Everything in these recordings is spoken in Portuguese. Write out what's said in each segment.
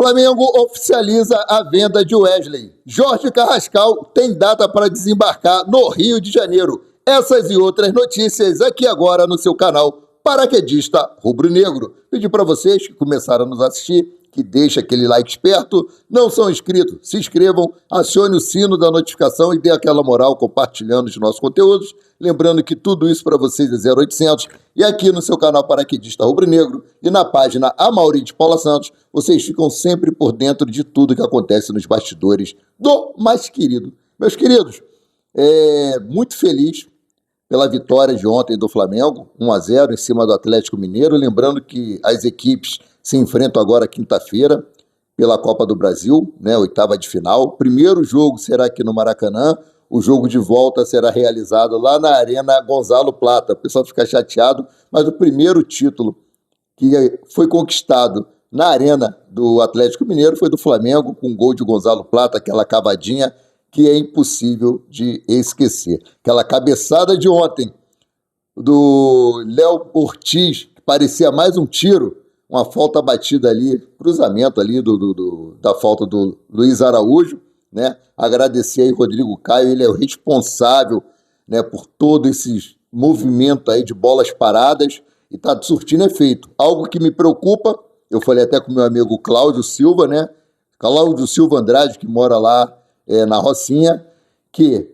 Flamengo oficializa a venda de Wesley. Jorge Carrascal tem data para desembarcar no Rio de Janeiro. Essas e outras notícias aqui agora no seu canal Paraquedista Rubro-Negro. Pedi para vocês que começaram a nos assistir, que deixem aquele like esperto, não são inscritos, se inscrevam, acione o sino da notificação e dê aquela moral compartilhando os nossos conteúdos. Lembrando que tudo isso para vocês é 0800 e aqui no seu canal Paraquedista Rubro-Negro e na página Amaury de Paula Santos, vocês ficam sempre por dentro de tudo que acontece nos bastidores do mais querido. Meus queridos, muito feliz pela vitória de ontem do Flamengo, 1-0 em cima do Atlético Mineiro. Lembrando que as equipes se enfrentam agora quinta-feira pela Copa do Brasil, né, oitava de final. O primeiro jogo será aqui no Maracanã, o jogo de volta será realizado lá na Arena Gonzalo Plata. O pessoal fica chateado, mas o primeiro título que foi conquistado na Arena do Atlético Mineiro foi do Flamengo, com um gol de Gonzalo Plata, aquela cavadinha que é impossível de esquecer. Aquela cabeçada de ontem do Léo Ortiz, que parecia mais um tiro, uma falta batida ali, cruzamento ali da falta do Luiz Araújo, né? Agradecer aí Rodrigo Caio, ele é o responsável, né, por todo esse movimento aí de bolas paradas e tá surtindo efeito. Algo que me preocupa, eu falei até com meu amigo Cláudio Silva, né? Cláudio Silva Andrade, que mora lá na Rocinha, que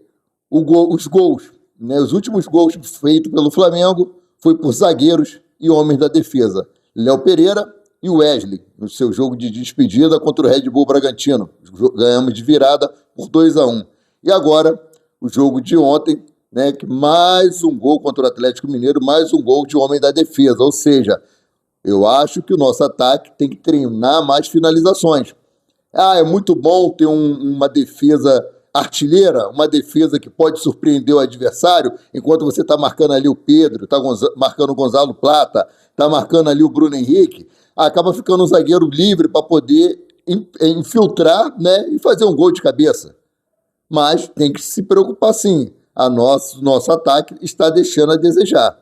os gols, né, os últimos gols feitos pelo Flamengo foi por zagueiros e homens da defesa. Léo Pereira e Wesley, no seu jogo de despedida contra o Red Bull Bragantino. Ganhamos de virada por 2-1. E agora, o jogo de ontem, né, que mais um gol contra o Atlético Mineiro, mais um gol de homem da defesa. Ou seja, eu acho que o nosso ataque tem que treinar mais finalizações. É muito bom ter uma defesa artilheira, uma defesa que pode surpreender o adversário, enquanto você está marcando ali o Pedro, está marcando o Gonzalo Plata, está marcando ali o Bruno Henrique, acaba ficando um zagueiro livre para poder infiltrar, né, e fazer um gol de cabeça. Mas tem que se preocupar sim, nosso ataque está deixando a desejar.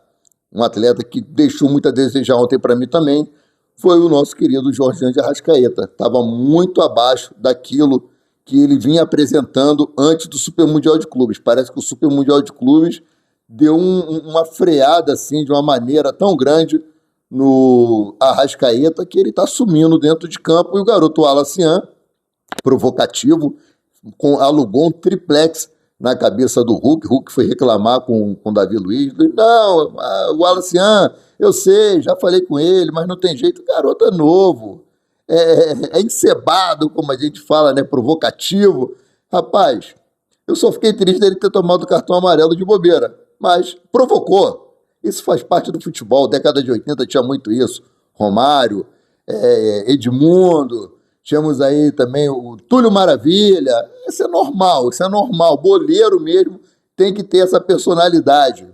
Um atleta que deixou muito a desejar ontem para mim também foi o nosso querido Jorginho de Arrascaeta. Estava muito abaixo daquilo que ele vinha apresentando antes do Super Mundial de Clubes. Parece que o Super Mundial de Clubes deu uma freada assim, de uma maneira tão grande no Arrascaeta que ele está sumindo dentro de campo. E o garoto Alacian, provocativo, alugou um triplex na cabeça do Hulk. Hulk foi reclamar com o Davi Luiz. Não, o Alacian, eu sei, já falei com ele, mas não tem jeito. O garoto é novo, é encebado, como a gente fala, né? Provocativo. Rapaz, eu só fiquei triste dele ter tomado o cartão amarelo de bobeira, mas provocou. Isso faz parte do futebol. Década de 80 tinha muito isso. Romário, Edmundo, tínhamos aí também o Túlio Maravilha. Isso é normal, isso é normal. Boleiro mesmo tem que ter essa personalidade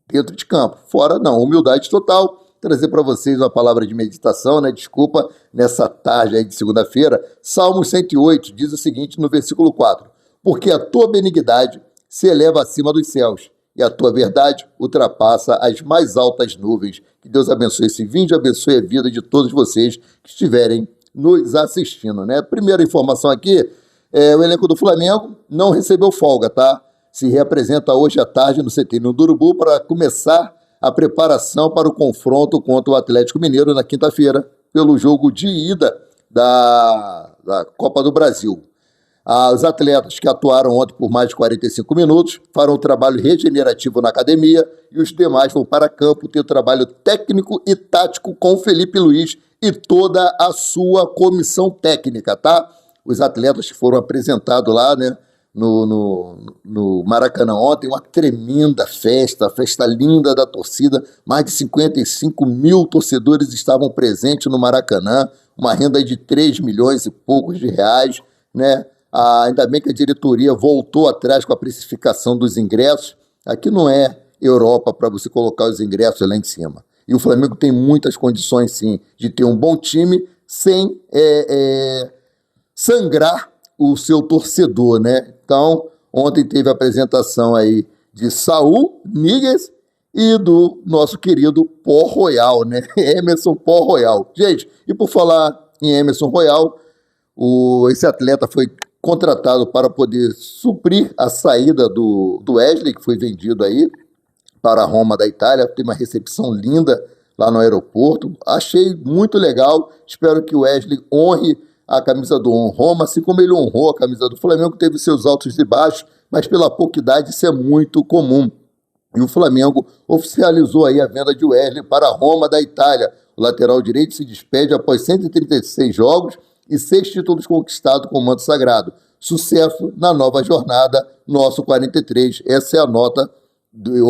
dentro de campo. Fora não, humildade total. Trazer para vocês uma palavra de meditação, né? Desculpa, nessa tarde aí de segunda-feira. Salmo 108 diz o seguinte no versículo 4: porque a tua benignidade se eleva acima dos céus e a tua verdade ultrapassa as mais altas nuvens. Que Deus abençoe esse vídeo, abençoe a vida de todos vocês que estiverem nos assistindo, né? Primeira informação aqui, o elenco do Flamengo não recebeu folga, tá? Se reapresenta hoje à tarde no CT do Urubu para começar a preparação para o confronto contra o Atlético Mineiro na quinta-feira, pelo jogo de ida da Copa do Brasil. Os atletas que atuaram ontem por mais de 45 minutos farão um trabalho regenerativo na academia e os demais vão para campo ter trabalho técnico e tático com o Felipe Luiz e toda a sua comissão técnica, tá? Os atletas que foram apresentados lá, né, no Maracanã ontem, uma tremenda festa linda da torcida, mais de 55 mil torcedores estavam presentes no Maracanã, uma renda de 3 milhões e poucos de reais, né? Ainda bem que a diretoria voltou atrás com a precificação dos ingressos. Aqui não é Europa para você colocar os ingressos lá em cima. E o Flamengo tem muitas condições, sim, de ter um bom time sem sangrar o seu torcedor, né? Então, ontem teve a apresentação aí de Saul Níguez e do nosso querido Pó Royal, né? Emerson Pó Royal. Gente, e por falar em Emerson Royal, Esse atleta foi contratado para poder suprir a saída do Wesley, que foi vendido aí para a Roma da Itália. Tem uma recepção linda lá no aeroporto. Achei muito legal. Espero que o Wesley honre a camisa do Roma, assim como ele honrou a camisa do Flamengo, teve seus altos e baixos, mas pela pouca idade isso é muito comum. E o Flamengo oficializou aí a venda de Wesley para a Roma da Itália. O lateral direito se despede após 136 jogos e 6 títulos conquistados com o manto sagrado. Sucesso na nova jornada, nosso 43. Essa é a nota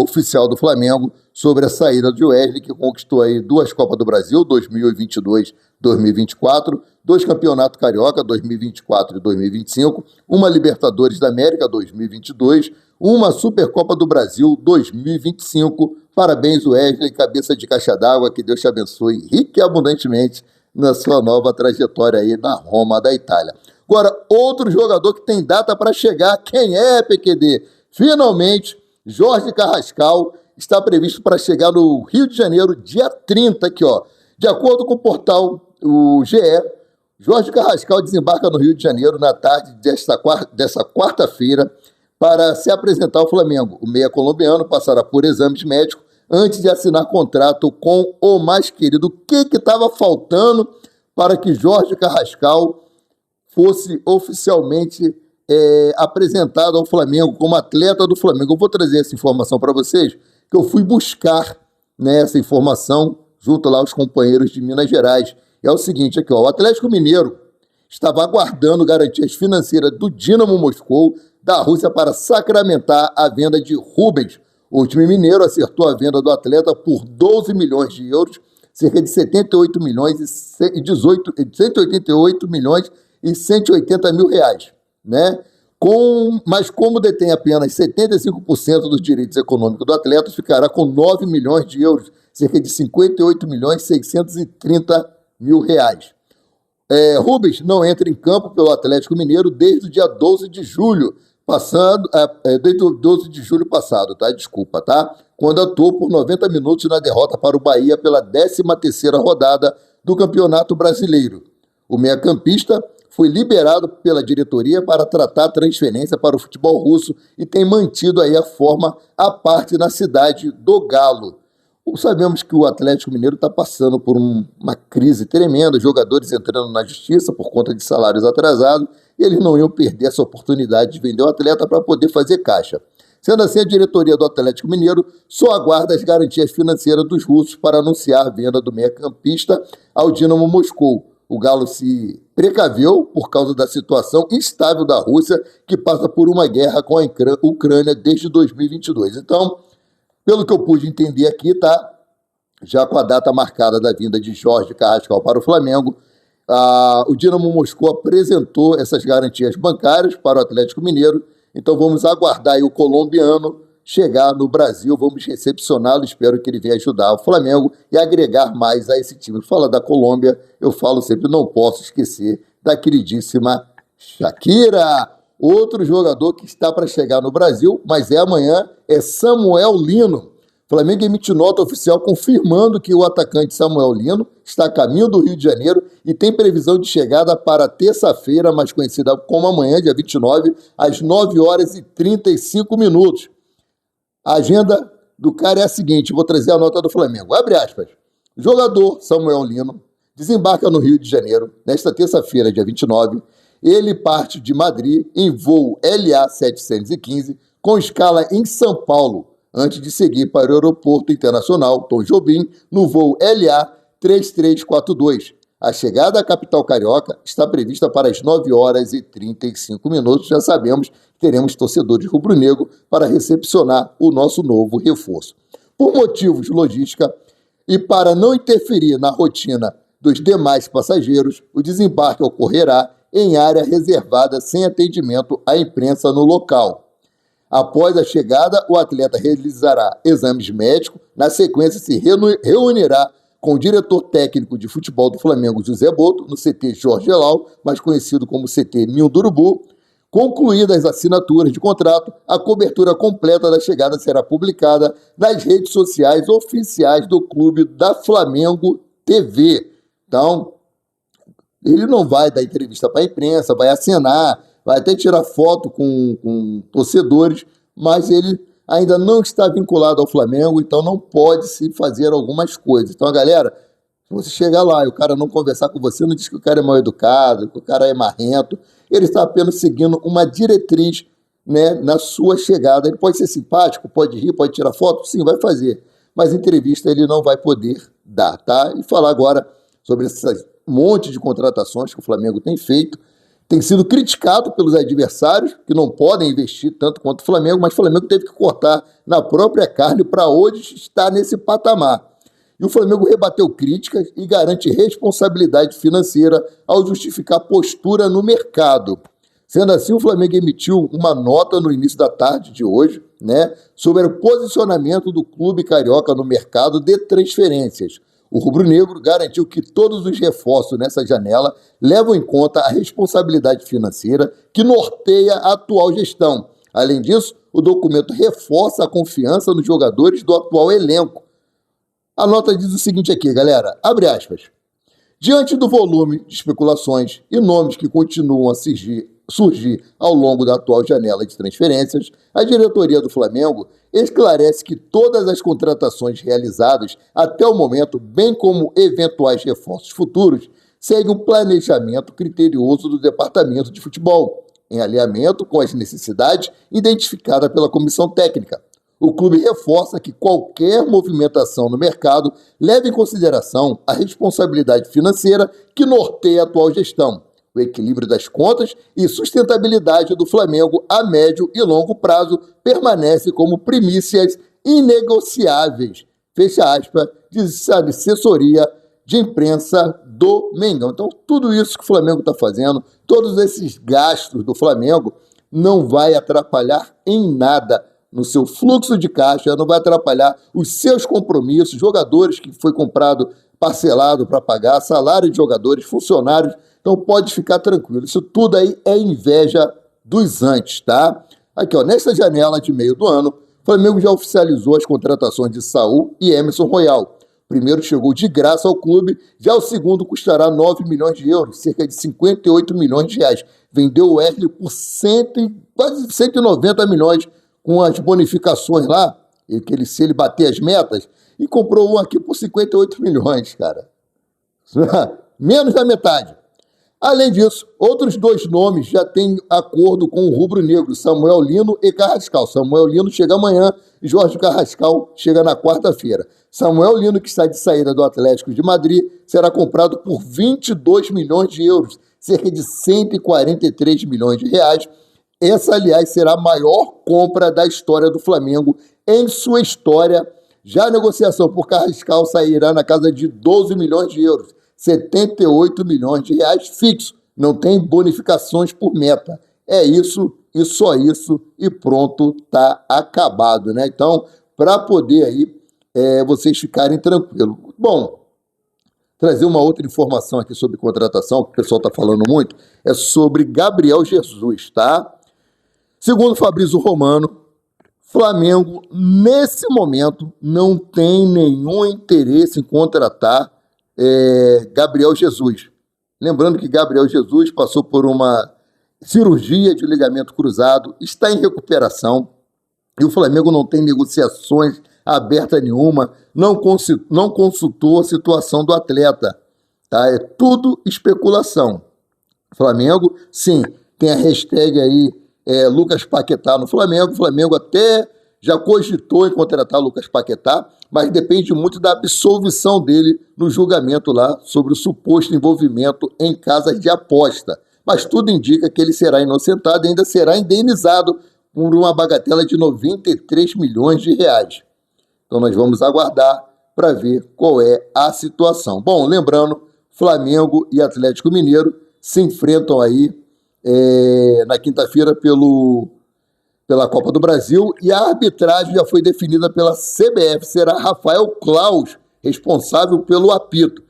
oficial do Flamengo sobre a saída de Wesley, que conquistou aí 2 Copas do Brasil, 2022 2024, 2 Campeonatos Carioca, 2024 e 2025, uma Libertadores da América, 2022, uma Supercopa do Brasil, 2025. Parabéns, Wesley, cabeça de caixa d'água, que Deus te abençoe rique e abundantemente na sua nova trajetória aí na Roma da Itália. Agora, outro jogador que tem data para chegar, quem é, PQD? Finalmente, Jorge Carrascal está previsto para chegar no Rio de Janeiro, dia 30, aqui, ó. De acordo com o portal o GE, Jorge Carrascal desembarca no Rio de Janeiro na tarde dessa quarta-feira para se apresentar ao Flamengo. O meia colombiano passará por exames médicos antes de assinar contrato com o mais querido. O que estava faltando para que Jorge Carrascal fosse oficialmente apresentado ao Flamengo como atleta do Flamengo? Eu vou trazer essa informação para vocês, que eu fui buscar, né, essa informação junto lá aos companheiros de Minas Gerais. É o seguinte aqui, ó, o Atlético Mineiro estava aguardando garantias financeiras do Dínamo Moscou da Rússia para sacramentar a venda de Rubens. O time mineiro acertou a venda do atleta por 12 milhões de euros, cerca de 78 milhões e 188 milhões e 180 mil reais, né? Mas como detém apenas 75% dos direitos econômicos do atleta, ficará com 9 milhões de euros, cerca de 58 milhões e 630 mil reais. Rubens não entra em campo pelo Atlético Mineiro desde o dia 12 de julho passado, desde o 12 de julho passado, tá? Desculpa, tá? Quando atuou por 90 minutos na derrota para o Bahia pela 13ª rodada do Campeonato Brasileiro. O meia-campista foi liberado pela diretoria para tratar a transferência para o futebol russo e tem mantido aí a forma à parte na cidade do Galo. Sabemos que o Atlético Mineiro está passando por uma crise tremenda, jogadores entrando na justiça por conta de salários atrasados, e eles não iam perder essa oportunidade de vender o atleta para poder fazer caixa. Sendo assim, a diretoria do Atlético Mineiro só aguarda as garantias financeiras dos russos para anunciar a venda do meia-campista ao Dínamo Moscou. O Galo se precaveu por causa da situação instável da Rússia, que passa por uma guerra com a Ucrânia desde 2022. Então, pelo que eu pude entender aqui, tá? Já com a data marcada da vinda de Jorge Carrascal para o Flamengo, o Dínamo Moscou apresentou essas garantias bancárias para o Atlético Mineiro. Então vamos aguardar aí o colombiano chegar no Brasil, vamos recepcioná-lo, espero que ele venha ajudar o Flamengo e agregar mais a esse time. Fala da Colômbia, eu falo sempre, não posso esquecer da queridíssima Shakira. Outro jogador que está para chegar no Brasil, mas amanhã, é Samuel Lino. O Flamengo emite nota oficial confirmando que o atacante Samuel Lino está a caminho do Rio de Janeiro e tem previsão de chegada para terça-feira, mais conhecida como amanhã, dia 29, às 9h35. A agenda do cara é a seguinte, vou trazer a nota do Flamengo. Abre aspas. O jogador Samuel Lino desembarca no Rio de Janeiro nesta terça-feira, dia 29. Ele parte de Madrid em voo LA 715 com escala em São Paulo, antes de seguir para o Aeroporto Internacional Tom Jobim no voo LA 3342. A chegada à capital carioca está prevista para as 9h35. Já sabemos que teremos torcedores rubro-negro para recepcionar o nosso novo reforço. Por motivos de logística e para não interferir na rotina dos demais passageiros, o desembarque ocorrerá em área reservada sem atendimento à imprensa no local. Após a chegada, o atleta realizará exames médicos, na sequência se reunirá com o diretor técnico de futebol do Flamengo, José Boto, no CT Jorge Elal, mais conhecido como CT Ninho do Urubu. Concluídas as assinaturas de contrato, a cobertura completa da chegada será publicada nas redes sociais oficiais do clube da Flamengo TV. Então, Ele não vai dar entrevista para a imprensa, vai acenar, vai até tirar foto com torcedores, mas ele ainda não está vinculado ao Flamengo, então não pode se fazer algumas coisas. Então, galera, se você chegar lá e o cara não conversar com você, não diz que o cara é mal educado, que o cara é marrento. Ele está apenas seguindo uma diretriz, né, na sua chegada. Ele pode ser simpático, pode rir, pode tirar foto, sim, vai fazer. Mas entrevista ele não vai poder dar, tá? E falar agora sobre esse monte de contratações que o Flamengo tem feito. Tem sido criticado pelos adversários, que não podem investir tanto quanto o Flamengo, mas o Flamengo teve que cortar na própria carne para hoje estar nesse patamar. E o Flamengo rebateu críticas e garante responsabilidade financeira ao justificar postura no mercado. Sendo assim, o Flamengo emitiu uma nota no início da tarde de hoje, né, sobre o posicionamento do clube carioca no mercado de transferências. O rubro-negro garantiu que todos os reforços nessa janela levam em conta a responsabilidade financeira que norteia a atual gestão. Além disso, o documento reforça a confiança nos jogadores do atual elenco. A nota diz o seguinte aqui, galera, abre aspas. Diante do volume de especulações e nomes que continuam a surgir ao longo da atual janela de transferências, a diretoria do Flamengo esclarece que todas as contratações realizadas até o momento, bem como eventuais reforços futuros, seguem um planejamento criterioso do departamento de futebol, em alinhamento com as necessidades identificadas pela comissão técnica. O clube reforça que qualquer movimentação no mercado leva em consideração a responsabilidade financeira que norteia a atual gestão, o equilíbrio das contas e sustentabilidade do Flamengo a médio e longo prazo permanece como primícias inegociáveis. Fecha aspas, diz a assessoria de imprensa do Mengão. Então, tudo isso que o Flamengo está fazendo, todos esses gastos do Flamengo, não vai atrapalhar em nada no seu fluxo de caixa, não vai atrapalhar os seus compromissos, jogadores que foi comprado parcelado para pagar, salário de jogadores, funcionários. Então pode ficar tranquilo. Isso tudo aí é inveja dos antes, tá? Aqui, ó, nesta janela de meio do ano, o Flamengo já oficializou as contratações de Saul e Emerson Royal. O primeiro chegou de graça ao clube, já o segundo custará 9 milhões de euros, cerca de 58 milhões de reais. Vendeu o Wesley por quase 190 milhões com as bonificações lá, se ele bater as metas, e comprou um aqui por 58 milhões, cara. Menos da metade. Além disso, outros dois nomes já têm acordo com o rubro-negro, Samuel Lino e Carrascal. Samuel Lino chega amanhã e Jorge Carrascal chega na quarta-feira. Samuel Lino, que está de saída do Atlético de Madrid, será comprado por 22 milhões de euros, cerca de 143 milhões de reais. Essa, aliás, será a maior compra da história do Flamengo em sua história. Já a negociação por Carrascal sairá na casa de 12 milhões de euros. 78 milhões de reais fixo, não tem bonificações por meta. É isso e só isso e pronto, tá acabado, né? Então, para poder aí vocês ficarem tranquilos. Bom, trazer uma outra informação aqui sobre contratação, que o pessoal está falando muito, é sobre Gabriel Jesus, tá? Segundo Fabrício Romano, Flamengo, nesse momento, não tem nenhum interesse em contratar Gabriel Jesus. Lembrando que Gabriel Jesus passou por uma cirurgia de ligamento cruzado, está em recuperação e o Flamengo não tem negociações abertas nenhuma, não consultou a situação do atleta. Tá? É tudo especulação. Flamengo, sim, tem a hashtag aí Lucas Paquetá no Flamengo. O Flamengo até já cogitou em contratar Lucas Paquetá, mas depende muito da absolvição dele no julgamento lá sobre o suposto envolvimento em casas de aposta. Mas tudo indica que ele será inocentado e ainda será indenizado por uma bagatela de 93 milhões de reais. Então nós vamos aguardar para ver qual é a situação. Bom, lembrando, Flamengo e Atlético Mineiro se enfrentam aí na quinta-feira pela Copa do Brasil, e a arbitragem já foi definida pela CBF. Será Rafael Claus responsável pelo apito.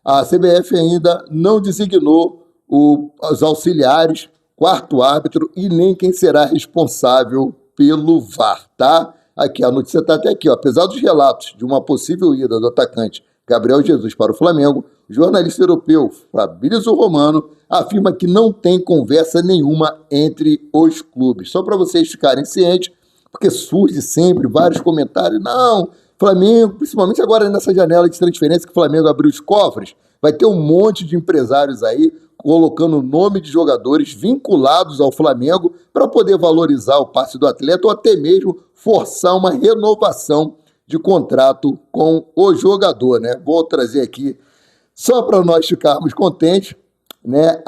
A CBF ainda não designou os auxiliares, quarto árbitro e nem quem será responsável pelo VAR, tá? Aqui, a notícia está até aqui, ó. Apesar dos relatos de uma possível ida do atacante Gabriel Jesus para o Flamengo, jornalista europeu Fabrício Romano afirma que não tem conversa nenhuma entre os clubes. Só para vocês ficarem cientes, porque surge sempre vários comentários. Não, Flamengo, principalmente agora nessa janela de transferência que o Flamengo abriu os cofres, vai ter um monte de empresários aí colocando o nome de jogadores vinculados ao Flamengo para poder valorizar o passe do atleta ou até mesmo forçar uma renovação de contrato com o jogador, né? Vou trazer aqui, só para nós ficarmos contentes, né,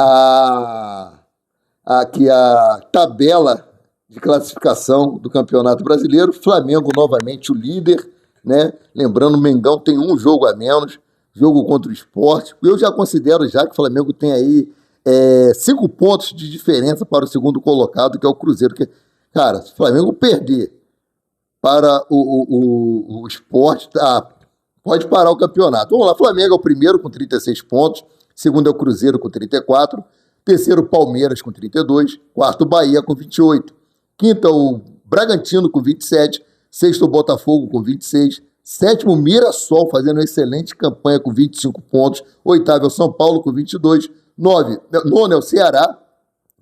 aqui a tabela de classificação do Campeonato Brasileiro. Flamengo novamente o líder, né? Lembrando, o Mengão tem um jogo a menos, jogo contra o Sport. Eu já considero já que o Flamengo tem aí 5 pontos de diferença para o segundo colocado, que é o Cruzeiro. Que, cara, se o Flamengo perder para o Sport, pode parar o campeonato. Vamos lá, Flamengo é o primeiro com 36 pontos, segundo é o Cruzeiro com 34, terceiro Palmeiras com 32, quarto Bahia com 28, quinto o Bragantino com 27, sexto Botafogo com 26, sétimo Mirassol fazendo uma excelente campanha com 25 pontos, oitavo é o São Paulo com 22, nono é o Ceará,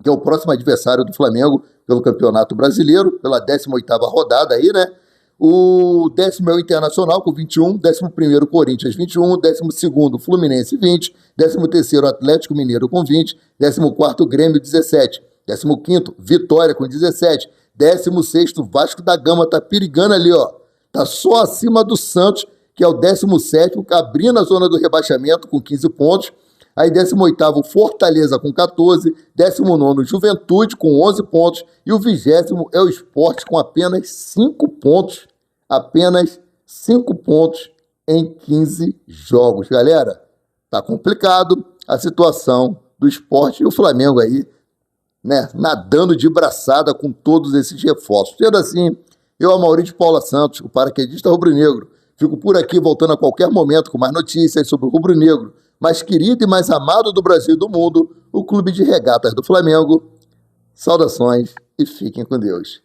que é o próximo adversário do Flamengo pelo Campeonato Brasileiro, pela 18ª rodada aí, né? O 10º é o Internacional com 21, 11º Corinthians 21, 12º Fluminense 20, 13º Atlético Mineiro com 20, 14º Grêmio 17, 15º Vitória com 17, 16º Vasco da Gama tá perigando ali, ó. Tá só acima do Santos, que é o 17º, abrindo a zona do rebaixamento com 15 pontos. Aí 18º Fortaleza com 14, 19º Juventude com 11 pontos e o 20º é o Sport com apenas 5 pontos. Apenas 5 pontos em 15 jogos. Galera, tá complicado a situação do Sport e o Flamengo aí, né, nadando de braçada com todos esses reforços. Sendo assim, eu, Amaury de Paula Santos, o paraquedista rubro-negro, fico por aqui voltando a qualquer momento com mais notícias sobre o rubro-negro mais querido e mais amado do Brasil e do mundo, o Clube de Regatas do Flamengo. Saudações e fiquem com Deus.